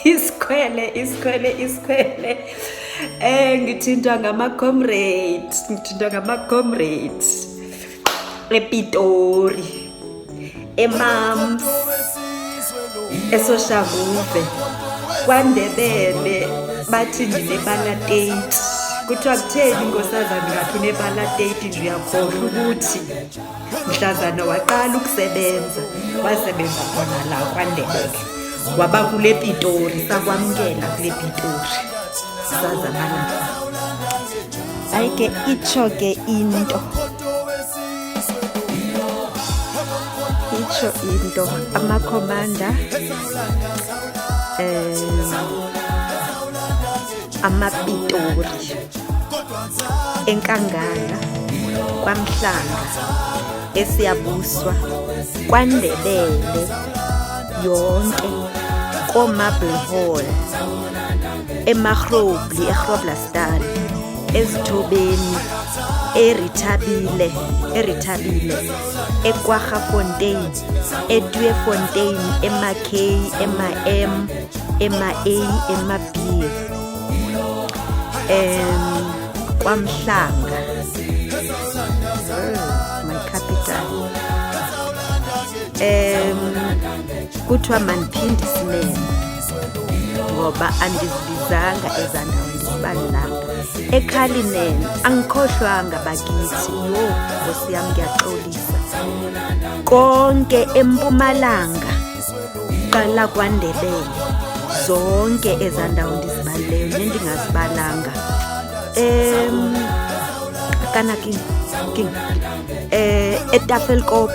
Isikhwele. Ngithintwa ngama-comrades ePitori, eMams, eSoshanguve, KwaNdebele bathi ndinebalatate. Kuthiwa kutheni nkosazana ngaphi nebalatate nje uyakhohlwa ukuthi mhlazana waqala ukusebenza, wasebenza khona la KwaNdebele, waba kule Pitori, sakwamkela kule Pitori, sazabala. Hayi ke itsho ke into amakhomanda amaPitori, eNkangala, KwaMhlanga, eSiyabuswa, KwaNdebele yonke, koMarble Hall, eMagrobli, eGroblersdal, eZithobeni, eRitabile, eKwaGafontein, eTweefontein, eMackay, ema-M, ema-A, ema-B, KwaMhlanga, my capital. Kuthiwa mandiphinde isimeme ngoba andizibizanga ezandawo ndizibalanga. eKhalinen angikhohlwanga bakithi, Nkosi yami ngiyaxolisa. Konke eMpumalanga qala KwaNdebele, zonke ezandawo ndizibaleyo nendingazibalanga. Kana king eTafelkop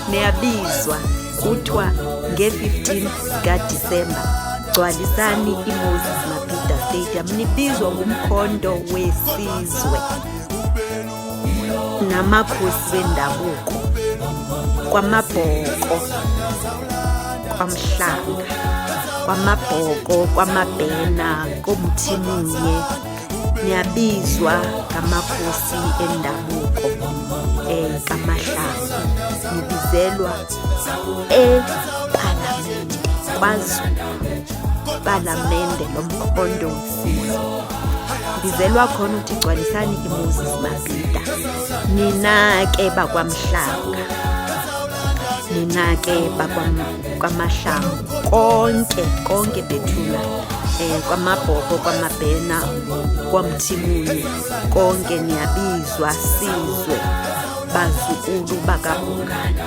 niyabizwa, kuthiwa nge-15 kaDisemba gcwalisani iMoses Mabhida Stadium, nibizwa ngumkhondo wesizwe namakhosi bendabuko, KwaMabhoko, KwaMhlanga, KwaMabhoko, KwaMabhena, koMthimunye, niyabizwa ngamakhosi endabuko kaMahlanga, nibizelwa ePalamende, KwaZulu, Palamende lomkhondo wesizwe. Bizelwa khona ukuthi gcwalisani iMoses Mabhida. Nina ke bakwaMhlanga, nina ke bakwaMahlangu, konke bethuna, KwaMabhoko, KwaMabhena, koMthimunye, konke niyabizwa sizwe, bazukulu bakaBhungane,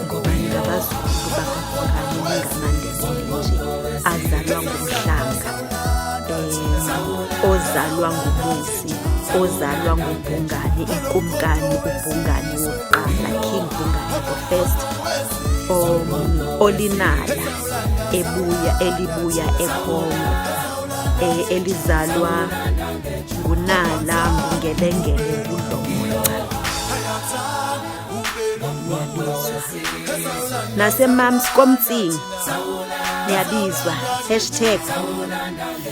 ngoba ningabazukulu bakaBhungane, ningamandebele nje azalwa nguMhlanga, ozalwa nguMusi, ozalwa nguBhungane, iNkumkani uBhungane wokuqala, King Bhungane the first, olinala elibuya eKhongo, elizalwa nguNala, nguNgelengele, nguDlongolca. Niyabizwa naseMams koMtsingi, niyabizwa.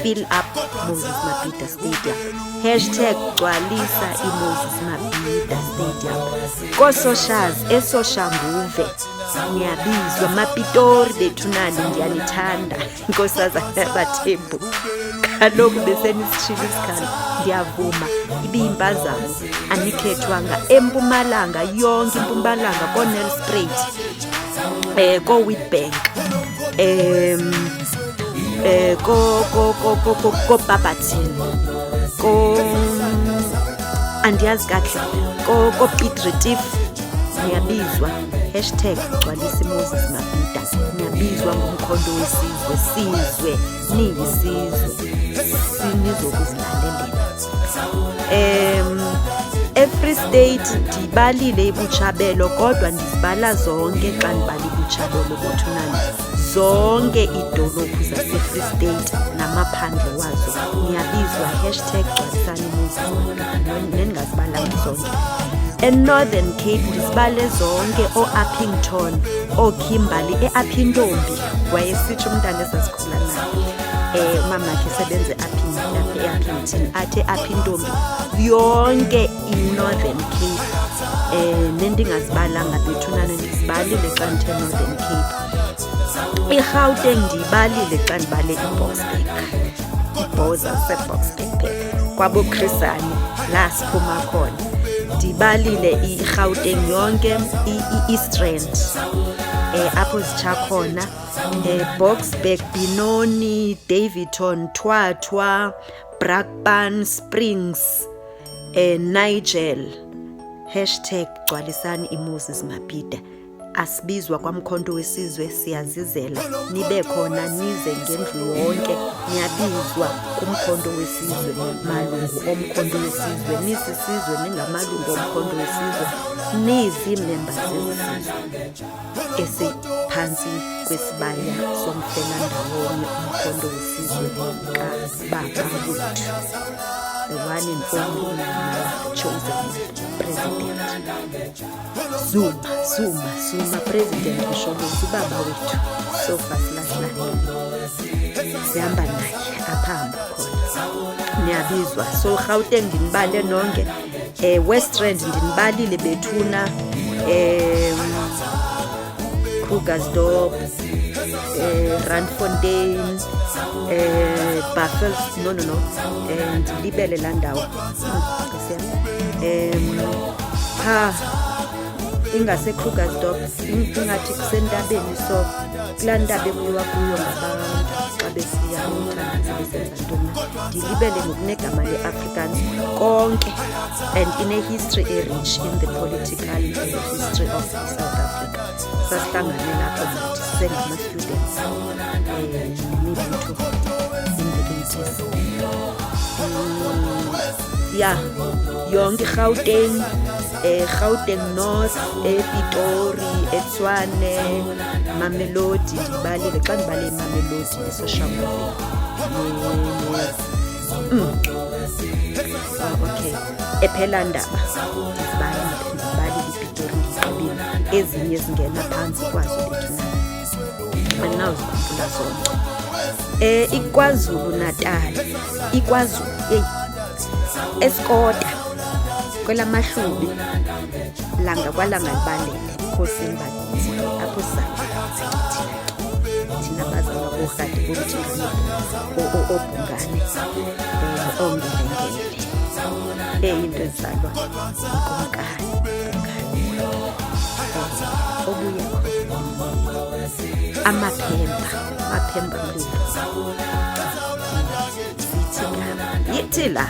#FillUpMoses Mabhida Stadium, #gcwalisa iMoses Mabhida Stadium. KoSoshazi eSoshanguve niyabizwa. MaPitori bethunani ndiyanithanda, nkosazana yaBathembu, kaloku besenisishilo isikhala, ndiyavuma ibiyimpazamo, anikhethwanga. eMpumalanga yonke, iMpumalanga koNelspruit, koWitbank, koBarberton, andiyazi kahle, koPiet Retief, niyabizwa. #gcwalisa iMoses Mabhida, niyabizwa ngumkhondo wesizwe, sizwe niyisizwe, sinizokuzilalelela. eFree State ndibalile iButshabelo, kodwa ndizibala zonke xa ndibala iButshabelo bethunani, zonke iidolophu zaseFree State namaphandle wazo niyabizwa. #gcwalisani iMoses Mabhida, nendingazibalanga zonke. eNorthern Cape ndizibale zonke, o-Uppington, ooKimberley, eAppintombi wayesitsho umntana esasikhula naye, umamakhe esebenza eAppington, athi eAppintombi, yonke iNorthern Cape nendingazibalanga bethuna nendizibalile xa ndithe Northern Cape. IGauteng ndiyibalile xa ndibale iBoksburg, iBhoza seBoksburg phela kwabo Chrisani la siphuma khona. Ndibalile iGauteng yonke, iEastrand apho zitsha khona, Boksburg, Benoni, Daveyton, Twatwa, Brakpan, Springs, Nigel, #gcwalisani iMoses Mapida. Asibizwa kwaMkhonto Wesizwe, siyazizela nibe khona, nize ngendlu yonke, niyabizwa kuMkhonto Wesizwe, malungu oMkhonto Wesizwe, nisisizwe ningamalungu oMkhonto Wesizwe, nizii-members zesizwe esiphansi kwesibaya somfelandawonye uMkhonto Wesizwe kaBaba wethu, the one and only chosen president. Zuma president Msholozi baba wethu, so fasilahlala sihamba naye aphamba khona, niyabizwa. So Gauteng ndinibale nonke, West-Rand ndinibalile bethuna, Krugersdorp, Randfontein, Buffalo, no, ndilibele laa ndawo, ingase-Krugersdorp, ingathi kusentabeni, so kulaa ntaba ekuyiwa kuyo ngabantu xa besiya umthandazo besenza ntoni. Ndilibele ngokunegama le-Afrikaans konke, and ine-history e-rich in the political history of South Africa. Sasihlangane lapho nathi sisengama-students nemibutho in the 80s. Yonke iGauteng, Gauteng North, ePitori, eTshwane, Mamelodi ndibalile. Xa ndibale iMamelodi neSoshanguve, okay, ePhelandaba ndibalile iPitori ndizibile, ezinye zingena phantsi kwazo bethuna andinawuzikhumbula zonke. iKwaZulu Natal, iKwaZulu eSkota kwelamaHlubi, langa kwalanga libalele ebukhosini bakithi apho thina bazalwa boRhadi bokuthingana obhungane, ongelengele, into ezalwa ikumkani obuye amaphemba mlilo yithi la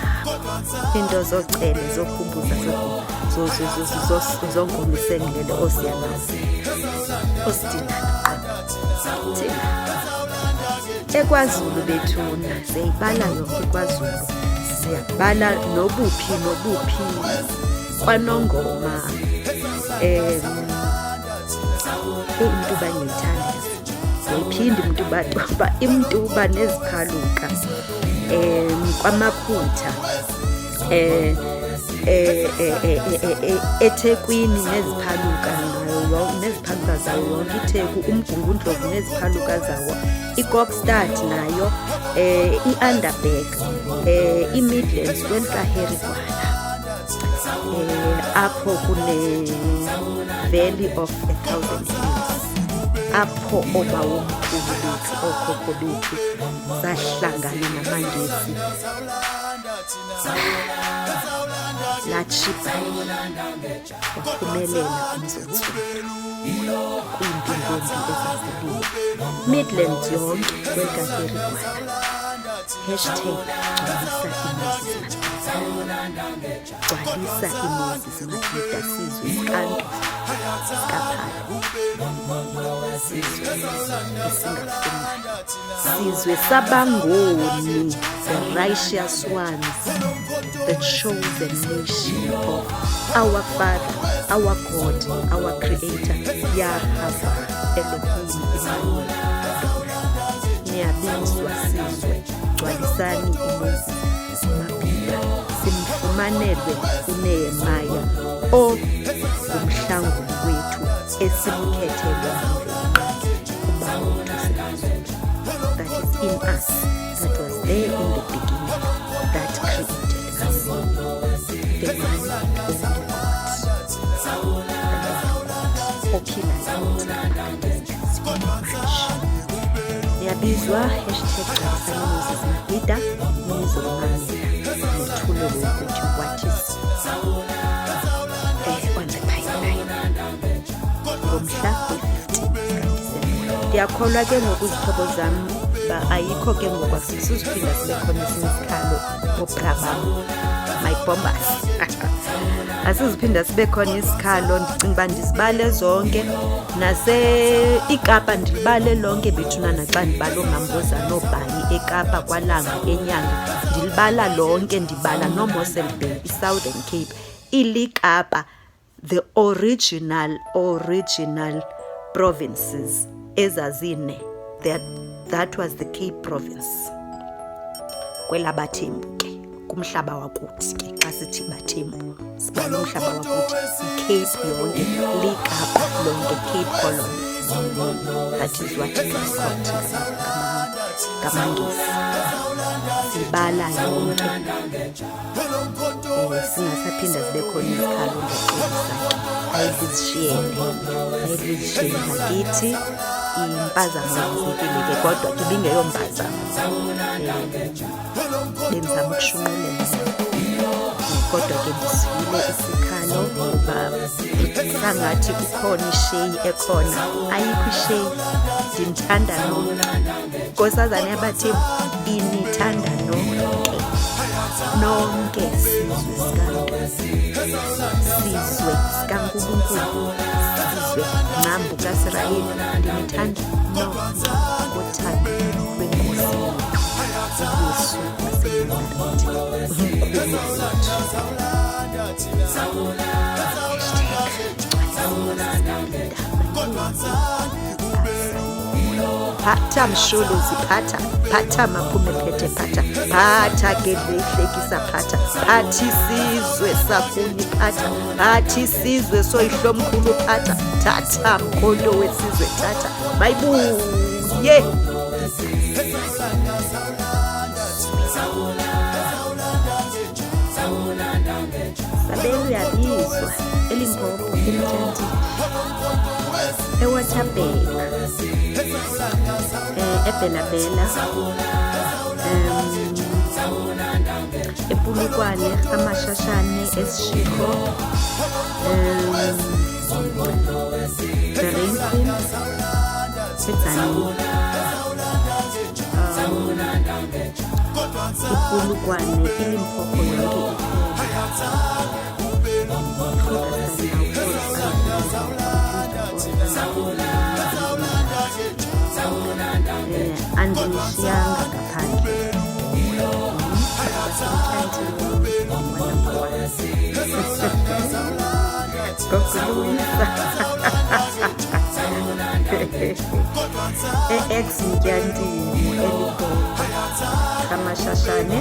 into zocele zokhumbuza zongomisengilele osiyamazi osidinana thina eKwaZulu bethuna siyayibala yonke iKwaZulu, siyabala nobuphi kwaNongoma, Imtuba ngiyithanda, siyayiphinde Imtuba neziphaluka, kwaMakhutha, eThekwini neziphaluka nayo, neziphaluka zayo yonke iTheku, uMgungundlovu neziphaluka zawo, iKokstad nayo, iUnderberg, iMidlands kweNkaherigwana, apho kune Valley of 1,000 Hills, apho omawomkhulu bethu okhokho bethu sahlangana namaNgesi latshipa waphumelela umzonsi kwiimpindombi ezazilile. Midlands yonke kweNkaherigwana, #gcwalisa iMoses Mapida, sizwe sikanto sikaphala, sizwe esingafumani, sizwe sabangoni, the righteous ones, the chosen nation of our Father, our God, our Creator, Yahweh Elohim Emmanuel. Niyabizwa sizwe, gcwalisani iMoses Mapida, simfumanelwe uNehemaya ongumhlanguli wethu esimkhethelwe uBaba wethu sikaZulu. That is in us, that was there in the beginning, that created us, the one and only God. popular niyabizwa #GqalisaMosesMabhida nizomamela nithulele ukuthi what is on the pipeline ngomhla we-15 ndiyakholwa ke ngokuzithobo zami ayikho ke ngoku asisuziphinda sibe khona esinye isikhalo obrabam my bombers asiziphinda sibe khona isikhalo ndicinga uba ndizibale zonke iKapa ndilibale lonke bethuna naxa ndibala oMamboza noBhayi eKapa kwaLanga eNyanga ndilibala lonke ndibala noMossel Bay iSouthern Cape ilikapa the original provinces ezazine that was the Cape province kwelabaThembu ke kumhlaba wakuthi ke xa sithi baThembu sibala umhlaba wakuthi iCape yonke likapa lonke Cape colony that is what it was called ngamangisi sibala yonke singasaphinda zibe khona izikhalo ayizishiyele ngakithi impazamo yenzekile ke kodwa ke bingeyompazamo benzama ukushunqulela kodwa ke ndisile isikhalo kuba sangathi kukhona isheyi ekhona ayikho isheyi ndimthanda nkosazana yabaThembu inithanda nonke sizwe sikaNkulunkulu sizwe ngcambu kaSirayeli ndinithanda nonke ngothando lwenkosi uYesu phatha msholozi phatha maphume phethe phatha gedlehlekisa phathi sizwe sakuni phathi sizwe soyihlomkhulu thatha mkhonto wesizwe thatha mayibuye Sabelo yabizwa eLimpopo eMthatha eWaterberg eBela ePulukwane aMashashane eShiko eRainfield eTzaneen iPulukwane iLimpopo yonke andinishiyanga ngaphandle ex Mtyantini eLimpopo kaMashashane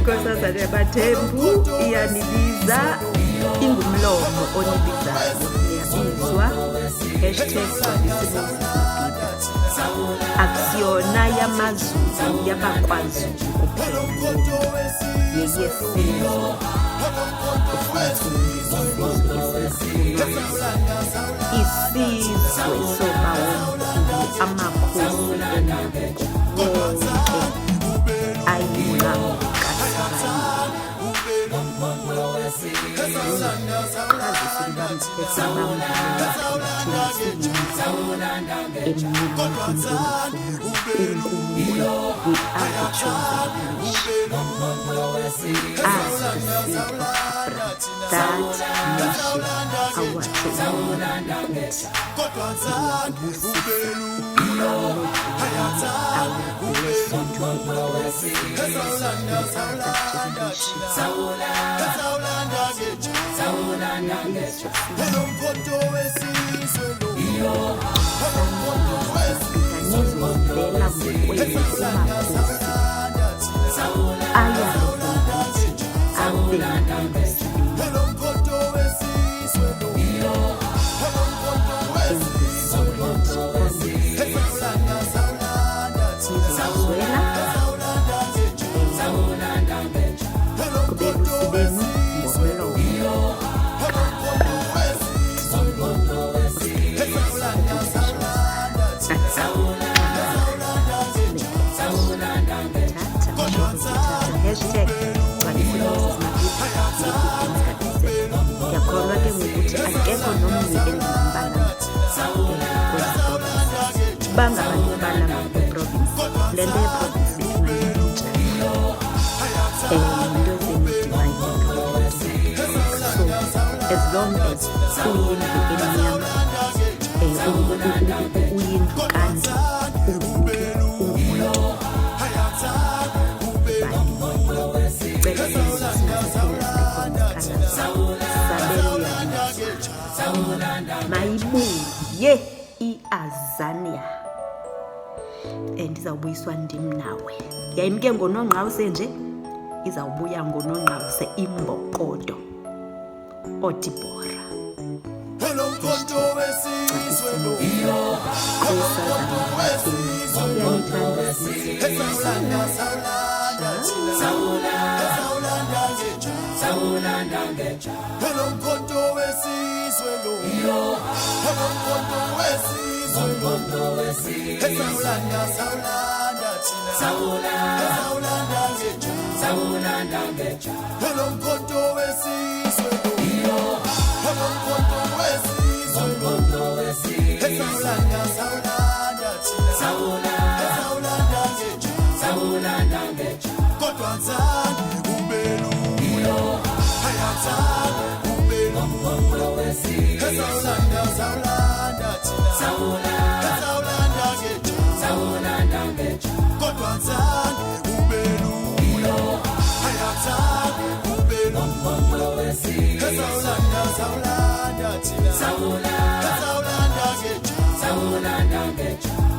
Nkosazana yabaThembu iyanibiza ingumlomo onibizayo iyabizwa #GqalisaMosesMabhida akusiyona yamaZulu yabakwaZulu kuphela yeyesizwe isizwe sobawomkhulu amakhosi endabuko wonke ayingqamu as long as uyindlu emnyama uyindlu kanti mayibuye iAzania ndizawubuyiswa ndim nawe. Yayimke ngonongqawuse nje, izawubuya ngonongqawuse imbokodo oDibora.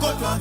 Kodwa